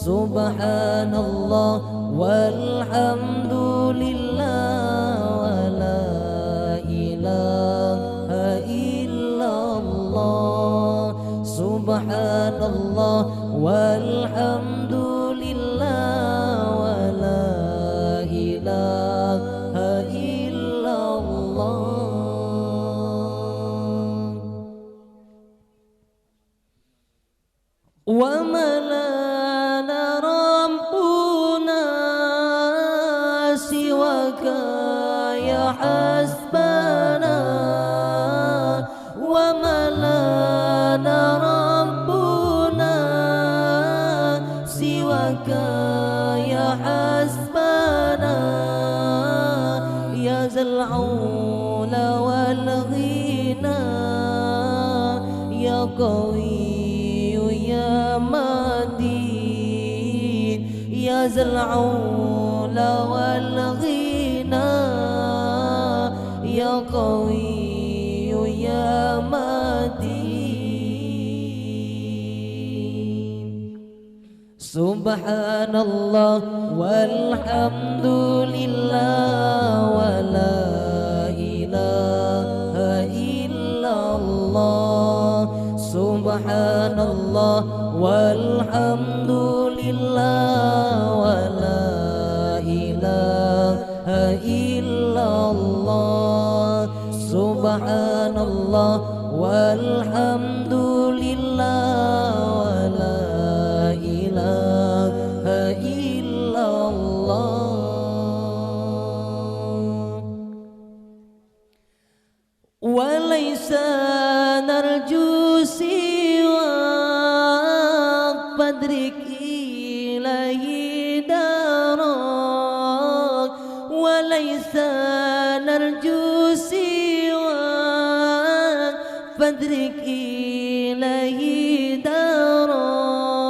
سبحان الله والحمد لله ولا إله إلا الله سبحان الله والحمد لله ولا إله إلا الله. وما لنا ربنا سواك يا حسبنا وما لنا ربنا سواك يا حسبنا يا ذا العلا والغنى يا قوي يا متين يا ذا العلا والغنى يا قوي يا متين. سبحان الله والحمد لله ولا إله إلا الله سبحان الله والحمد لله ولا إله إلا الله سبحان الله والحمد لله ولا إله إلا الله. وليس نرجو سواك فادرك إليه دارك وليس نرجو سواك فادرك إليه دارك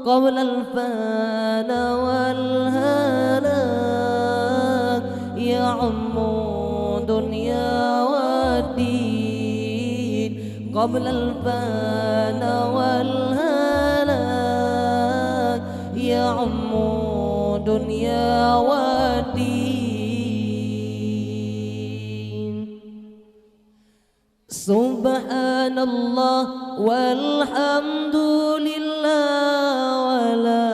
قبل الفنا والهلاك يعم دنيا والدين قبل الفنا والهلاك يعم دنيا والدين. سبحان الله والحمد لله ولا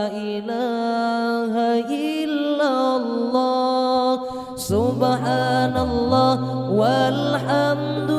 إله إلا الله سبحان الله والحمد